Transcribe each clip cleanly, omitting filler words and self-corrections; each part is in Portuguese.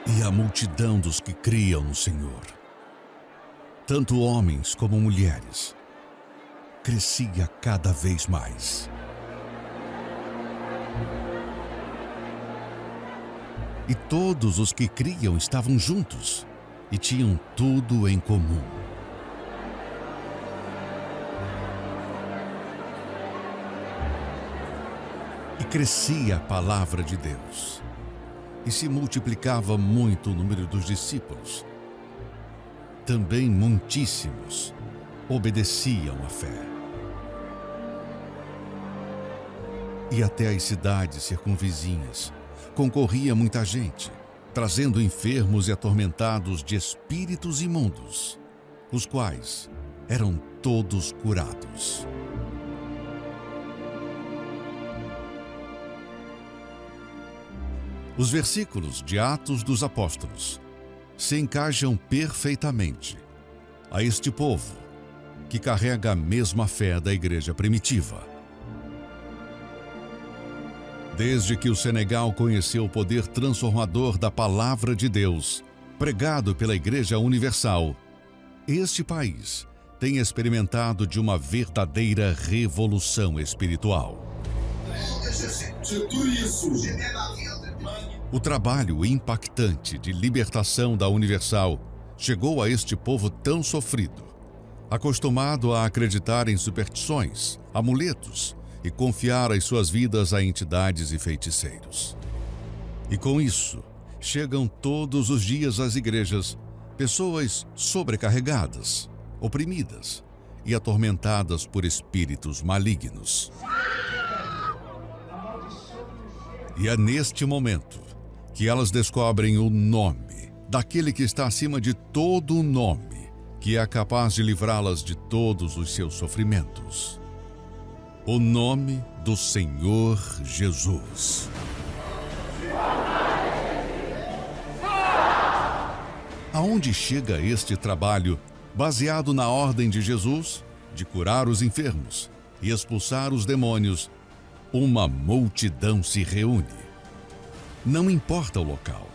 E a multidão dos que criam no Senhor, tanto homens como mulheres, crescia cada vez mais. E todos os que criam estavam juntos e tinham tudo em comum. E crescia a palavra de Deus, e se multiplicava muito o número dos discípulos. Também muitíssimos obedeciam à fé. E até as cidades circunvizinhas concorria muita gente, trazendo enfermos e atormentados de espíritos imundos, os quais eram todos curados. Os versículos de Atos dos Apóstolos se encaixam perfeitamente a este povo que carrega a mesma fé da igreja primitiva. Desde que o Senegal conheceu o poder transformador da Palavra de Deus, pregado pela Igreja Universal, este país tem experimentado de uma verdadeira revolução espiritual. O trabalho impactante de libertação da Universal chegou a este povo tão sofrido, acostumado a acreditar em superstições, amuletos e confiar as suas vidas a entidades e feiticeiros. E com isso, chegam todos os dias às igrejas pessoas sobrecarregadas, oprimidas e atormentadas por espíritos malignos. E é neste momento que elas descobrem o nome daquele que está acima de todo o nome, que é capaz de livrá-las de todos os seus sofrimentos. O nome do Senhor Jesus. Aonde chega este trabalho, baseado na ordem de Jesus, de curar os enfermos e expulsar os demônios, uma multidão se reúne. Não importa o local.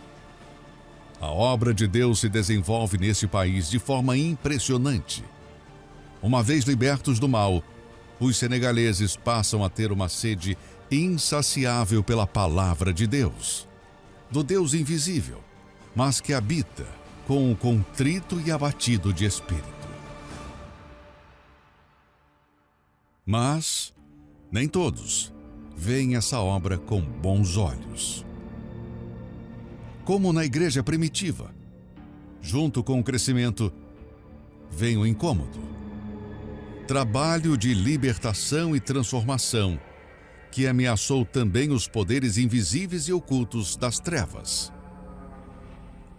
A obra de Deus se desenvolve neste país de forma impressionante. Uma vez libertos do mal, os senegaleses passam a ter uma sede insaciável pela palavra de Deus, do Deus invisível, mas que habita com o contrito e abatido de espírito. Mas nem todos veem essa obra com bons olhos. Como na igreja primitiva, junto com o crescimento, vem o incômodo. Trabalho de libertação e transformação, que ameaçou também os poderes invisíveis e ocultos das trevas.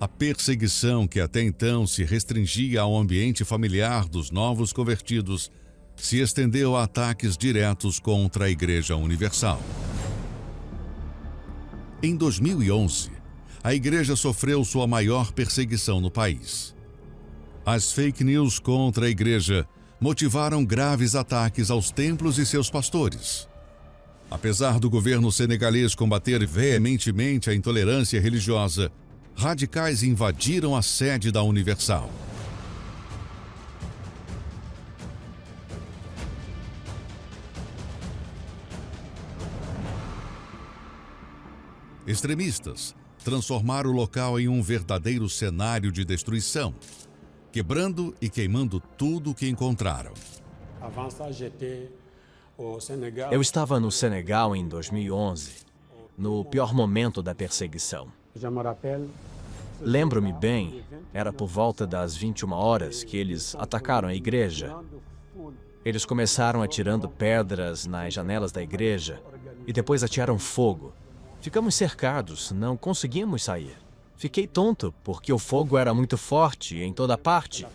A perseguição que até então se restringia ao ambiente familiar dos novos convertidos se estendeu a ataques diretos contra a Igreja Universal. Em 2011, a Igreja sofreu sua maior perseguição no país. As fake news contra a Igreja motivaram graves ataques aos templos e seus pastores. Apesar do governo senegalês combater veementemente a intolerância religiosa, radicais invadiram a sede da Universal. Extremistas transformaram o local em um verdadeiro cenário de destruição, quebrando e queimando tudo o que encontraram. Eu estava no Senegal em 2011, no pior momento da perseguição. Lembro-me bem, era por volta das 21 horas que eles atacaram a igreja. Eles começaram atirando pedras nas janelas da igreja e depois atearam fogo. Ficamos cercados, não conseguimos sair. Fiquei tonto, porque o fogo era muito forte em toda parte.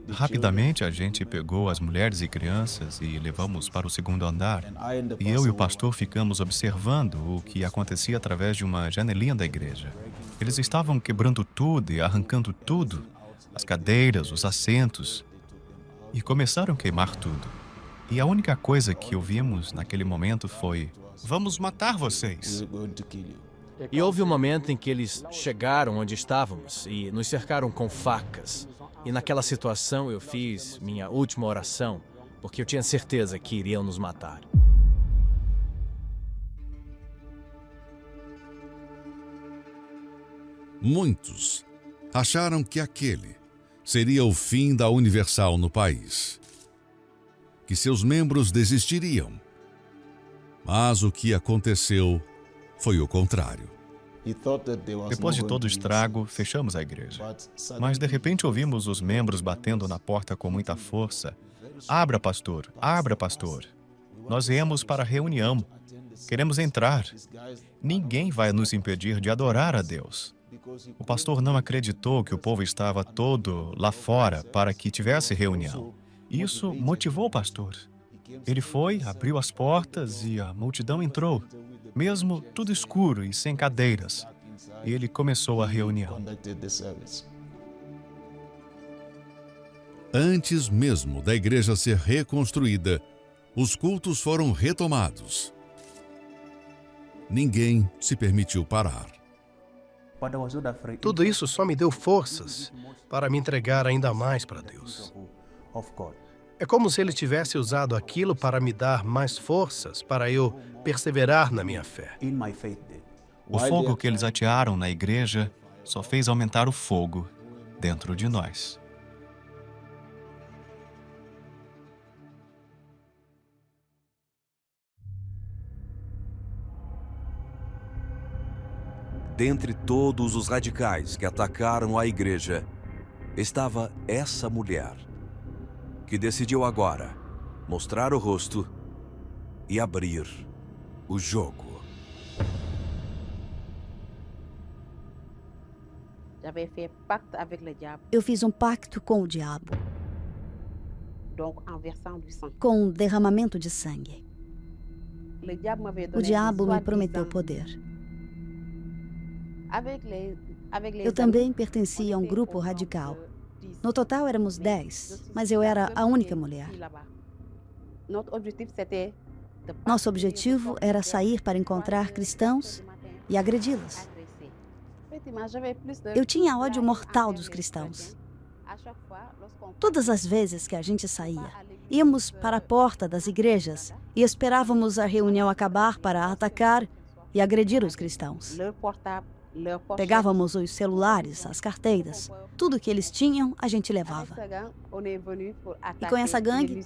Rapidamente, a gente pegou as mulheres e crianças e levamos para o segundo andar. E eu e o pastor ficamos observando o que acontecia através de uma janelinha da igreja. Eles estavam quebrando tudo e arrancando tudo, as cadeiras, os assentos, e começaram a queimar tudo. E a única coisa que ouvimos naquele momento foi: "Vamos matar vocês." E houve um momento em que eles chegaram onde estávamos e nos cercaram com facas. E naquela situação eu fiz minha última oração, porque eu tinha certeza que iriam nos matar. Muitos acharam que aquele seria o fim da Universal no país, que seus membros desistiriam. Mas o que aconteceu foi o contrário. Depois de todo o estrago, fechamos a igreja. Mas de repente ouvimos os membros batendo na porta com muita força. Abra, pastor! Abra, pastor! Nós viemos para a reunião. Queremos entrar. Ninguém vai nos impedir de adorar a Deus. O pastor não acreditou que o povo estava todo lá fora para que tivesse reunião. Isso motivou o pastor. Ele foi, abriu as portas e a multidão entrou, mesmo tudo escuro e sem cadeiras. E ele começou a reunião. Antes mesmo da igreja ser reconstruída, os cultos foram retomados. Ninguém se permitiu parar. Tudo isso só me deu forças para me entregar ainda mais para Deus. É como se Ele tivesse usado aquilo para me dar mais forças para eu perseverar na minha fé. O fogo que eles atearam na igreja só fez aumentar o fogo dentro de nós. Dentre todos os radicais que atacaram a igreja, estava essa mulher, que decidiu agora mostrar o rosto e abrir o jogo. Eu fiz um pacto com o diabo, com um derramamento de sangue. O diabo me prometeu poder. Eu também pertencia a um grupo radical. No total éramos 10, mas eu era a única mulher. Nosso objetivo era sair para encontrar cristãos e agredi-los. Eu tinha ódio mortal dos cristãos. Todas as vezes que a gente saía, íamos para a porta das igrejas e esperávamos a reunião acabar para atacar e agredir os cristãos. Pegávamos os celulares, as carteiras, tudo que eles tinham, a gente levava. E com essa gangue,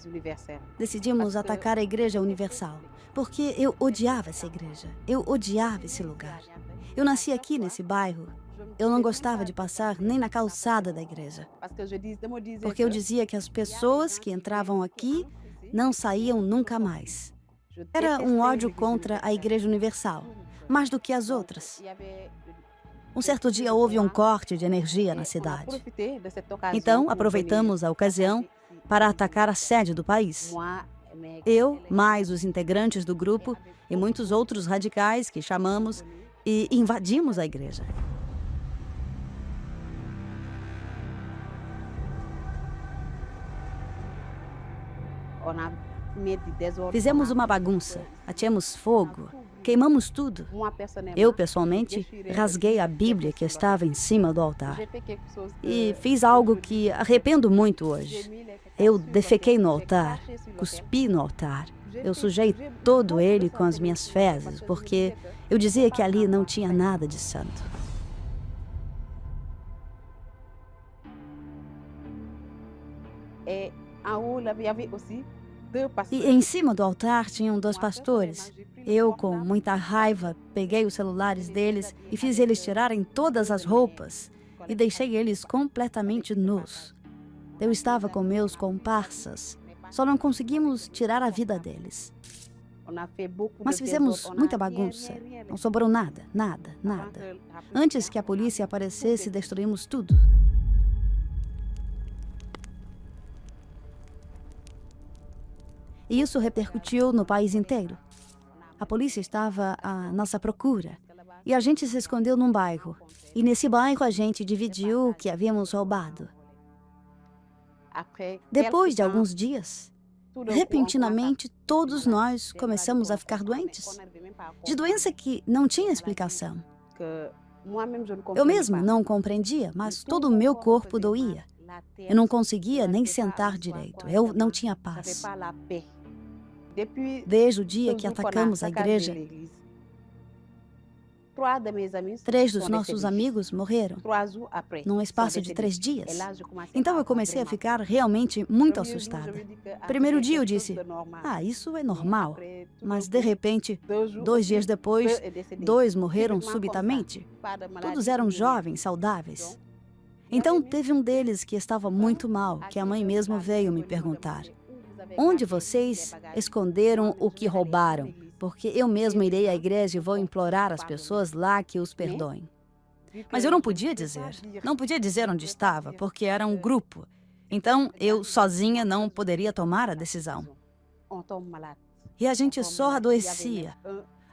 decidimos atacar a Igreja Universal, porque eu odiava essa igreja, eu odiava esse lugar. Eu nasci aqui nesse bairro, eu não gostava de passar nem na calçada da igreja, porque eu dizia que as pessoas que entravam aqui não saíam nunca mais. Era um ódio contra a Igreja Universal, mais do que as outras. Um certo dia houve um corte de energia na cidade. Então, aproveitamos a ocasião para atacar a sede do país. Eu, mais os integrantes do grupo e muitos outros radicais que chamamos e invadimos a igreja. Fizemos uma bagunça, ateamos fogo, queimamos tudo. Eu, pessoalmente, rasguei a Bíblia que estava em cima do altar. E fiz algo que arrependo muito hoje. Eu defequei no altar, cuspi no altar. Eu sujei todo ele com as minhas fezes, porque eu dizia que ali não tinha nada de santo. E em cima do altar tinham 2 pastores. Eu, com muita raiva, peguei os celulares deles e fiz eles tirarem todas as roupas e deixei eles completamente nus. Eu estava com meus comparsas. Só não conseguimos tirar a vida deles. Mas fizemos muita bagunça. Não sobrou nada, nada, nada. Antes que a polícia aparecesse, destruímos tudo. E isso repercutiu no país inteiro. A polícia estava à nossa procura. E a gente se escondeu num bairro. E nesse bairro a gente dividiu o que havíamos roubado. Depois de alguns dias, repentinamente, todos nós começamos a ficar doentes. De doença que não tinha explicação. Eu mesmo não compreendia, mas todo o meu corpo doía. Eu não conseguia nem sentar direito. Eu não tinha paz. Desde o dia que atacamos a igreja, 3 dos nossos amigos morreram num espaço de 3 dias. Então eu comecei a ficar realmente muito assustada. Primeiro dia eu disse, isso é normal. Mas de repente, 2 dias depois, 2 morreram subitamente. Todos eram jovens, saudáveis. Então teve um deles que estava muito mal, que a mãe mesmo veio me perguntar: onde vocês esconderam o que roubaram? Porque eu mesmo irei à igreja e vou implorar às pessoas lá que os perdoem. Mas eu não podia dizer onde estava, porque era um grupo. Então, eu sozinha não poderia tomar a decisão. E a gente só adoecia.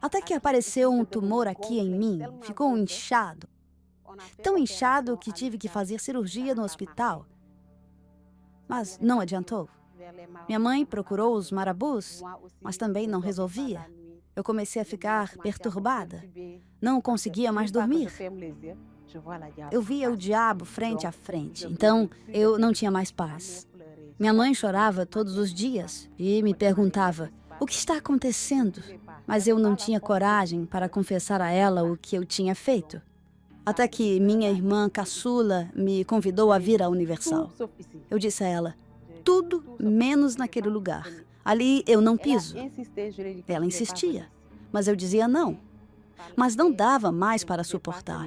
Até que apareceu um tumor aqui em mim, ficou inchado. Tão inchado que tive que fazer cirurgia no hospital. Mas não adiantou. Minha mãe procurou os marabus, mas também não resolvia. Eu comecei a ficar perturbada. Não conseguia mais dormir. Eu via o diabo frente a frente, então eu não tinha mais paz. Minha mãe chorava todos os dias e me perguntava: o que está acontecendo? Mas eu não tinha coragem para confessar a ela o que eu tinha feito. Até que minha irmã caçula me convidou a vir à Universal. Eu disse a ela: tudo menos naquele lugar. Ali eu não piso. Ela insistia, mas eu dizia não. Mas não dava mais para suportar.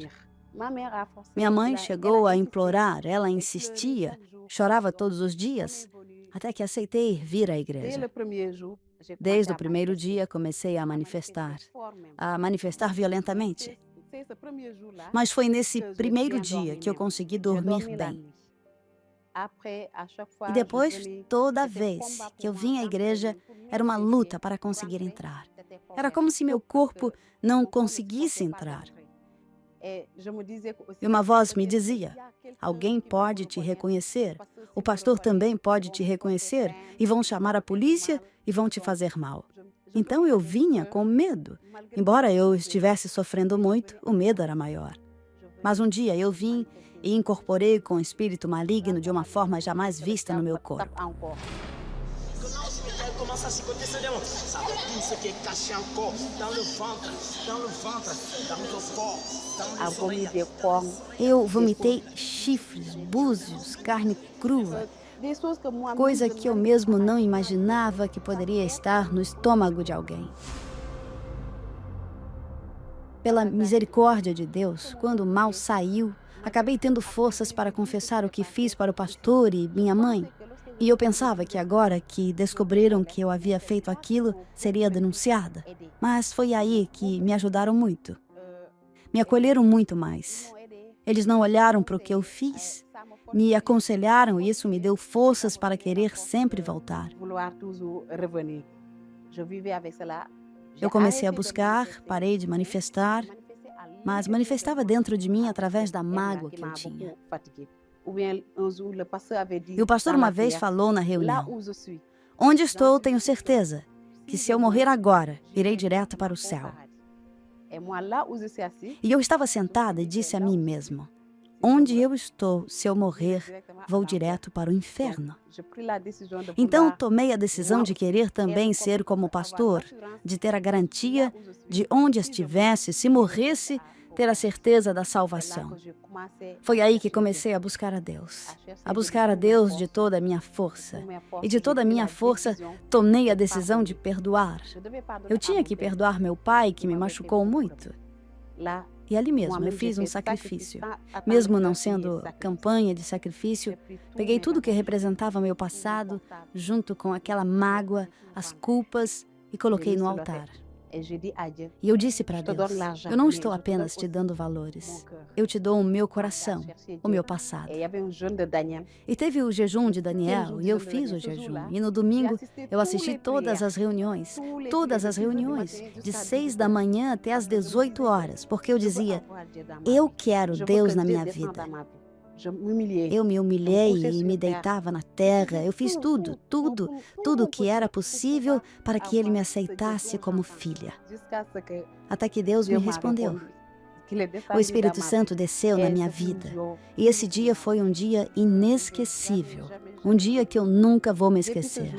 Minha mãe chegou a implorar, ela insistia, chorava todos os dias, até que aceitei vir à igreja. Desde o primeiro dia comecei a manifestar violentamente. Mas foi nesse primeiro dia que eu consegui dormir bem. E depois, toda vez que eu vinha à igreja, era uma luta para conseguir entrar. Era como se meu corpo não conseguisse entrar. E uma voz me dizia: alguém pode te reconhecer, o pastor também pode te reconhecer, e vão chamar a polícia e vão te fazer mal. Então eu vinha com medo. Embora eu estivesse sofrendo muito, o medo era maior. Mas um dia eu vim e incorporei com o espírito maligno de uma forma jamais vista no meu corpo. Eu vomitei chifres, búzios, carne crua, coisa que eu mesmo não imaginava que poderia estar no estômago de alguém. Pela misericórdia de Deus, quando o mal saiu, acabei tendo forças para confessar o que fiz para o pastor e minha mãe. E eu pensava que agora que descobriram que eu havia feito aquilo, seria denunciada. Mas foi aí que me ajudaram muito. Me acolheram muito mais. Eles não olharam para o que eu fiz. Me aconselharam e isso me deu forças para querer sempre voltar. Eu comecei a buscar, parei de manifestar, mas manifestava dentro de mim através da mágoa que eu tinha. E o pastor uma vez falou na reunião: onde estou, tenho certeza que se eu morrer agora, irei direto para o céu. E eu estava sentada e disse a mim mesma: onde eu estou, se eu morrer, vou direto para o inferno. Então tomei a decisão de querer também ser como pastor, de ter a garantia de onde estivesse, se morresse, ter a certeza da salvação. Foi aí que comecei a buscar a Deus de toda a minha força. E de toda a minha força, tomei a decisão de perdoar. Eu tinha que perdoar meu pai, que me machucou muito. E ali mesmo eu fiz um sacrifício. Mesmo não sendo campanha de sacrifício, peguei tudo que representava meu passado, junto com aquela mágoa, as culpas, e coloquei no altar. E eu disse para Deus: eu não estou apenas te dando valores, eu te dou o meu coração, o meu passado. E teve o jejum de Daniel, e eu fiz o jejum. E no domingo eu assisti todas as reuniões, de 6 da manhã até as 18 horas, porque eu dizia: eu quero Deus na minha vida. Eu me humilhei e me deitava na terra. Eu fiz tudo o que era possível para que ele me aceitasse como filha. Até que Deus me respondeu: O Espírito Santo desceu na minha vida. E esse dia foi um dia inesquecível. Um dia que eu nunca vou me esquecer.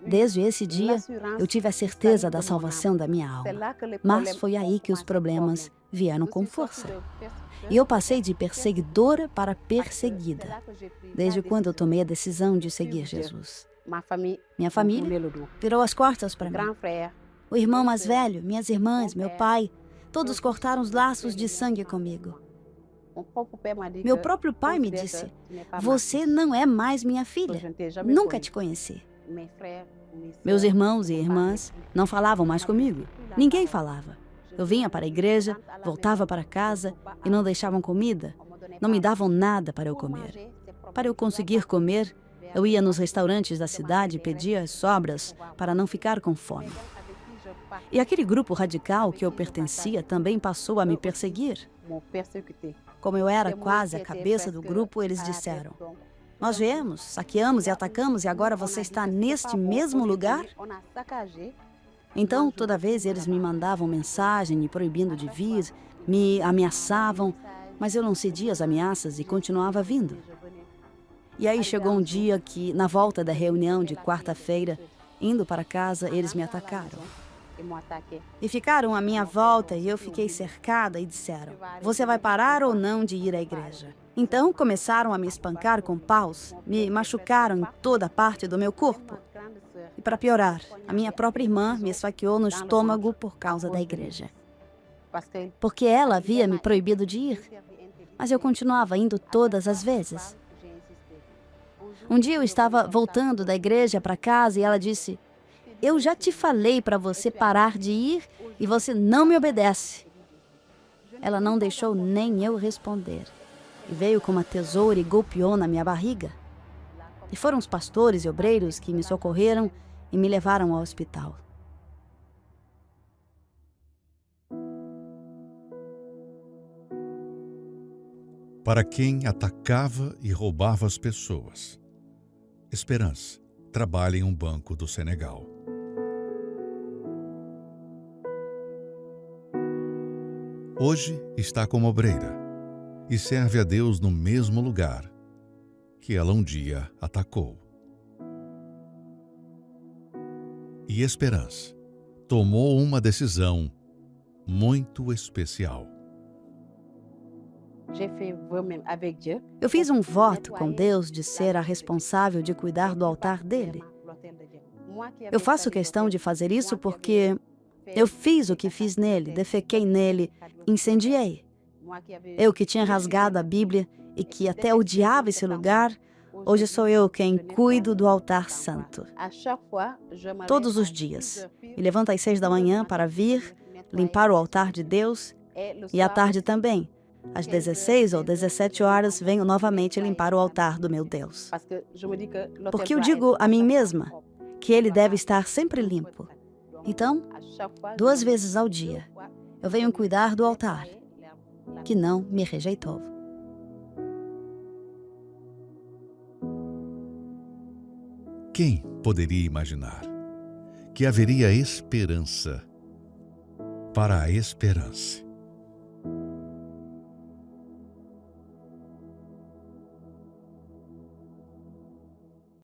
Desde esse dia, eu tive a certeza da salvação da minha alma. Mas foi aí que os problemas vieram com força. E eu passei de perseguidora para perseguida, desde quando eu tomei a decisão de seguir Jesus. Minha família virou as costas para mim. O irmão mais velho, minhas irmãs, meu pai, todos cortaram os laços de sangue comigo. Meu próprio pai me disse: "Você não é mais minha filha. Nunca te conheci." Meus irmãos e irmãs não falavam mais comigo. Ninguém falava. Eu vinha para a igreja, voltava para casa e não deixavam comida. Não me davam nada para eu comer. Para eu conseguir comer, eu ia nos restaurantes da cidade e pedia as sobras para não ficar com fome. E aquele grupo radical que eu pertencia também passou a me perseguir. Como eu era quase a cabeça do grupo, eles disseram: "Nós viemos, saqueamos e atacamos e agora você está neste mesmo lugar?" Então, toda vez eles me mandavam mensagem me proibindo de vir, me ameaçavam, mas eu não cedia às ameaças e continuava vindo. E aí chegou um dia que, na volta da reunião de quarta-feira, indo para casa, eles me atacaram. E ficaram à minha volta e eu fiquei cercada e disseram: "Você vai parar ou não de ir à igreja?" Então começaram a me espancar com paus, me machucaram em toda parte do meu corpo. E para piorar, a minha própria irmã me esfaqueou no estômago por causa da igreja. Porque ela havia me proibido de ir, mas eu continuava indo todas as vezes. Um dia eu estava voltando da igreja para casa e ela disse: "Eu já te falei para você parar de ir e você não me obedece." Ela não deixou nem eu responder. E veio com uma tesoura e golpeou na minha barriga. E foram os pastores e obreiros que me socorreram e me levaram ao hospital. Para quem atacava e roubava as pessoas, Esperança trabalha em um banco do Senegal. Hoje está como obreira e serve a Deus no mesmo lugar que ela um dia atacou. E Esperança tomou uma decisão muito especial. Eu fiz um voto com Deus de ser a responsável de cuidar do altar dele. Eu faço questão de fazer isso porque eu fiz o que fiz nele, defequei nele, incendiei. Eu que tinha rasgado a Bíblia e que até odiava esse lugar, hoje sou eu quem cuido do altar santo. Todos os dias, me levanto às 6 da manhã para vir, limpar o altar de Deus e à tarde também. Às 16 ou 17 horas, venho novamente limpar o altar do meu Deus. Porque eu digo a mim mesma que ele deve estar sempre limpo. Então, 2 vezes ao dia, eu venho cuidar do altar, que não me rejeitou. Quem poderia imaginar que haveria esperança para a esperança?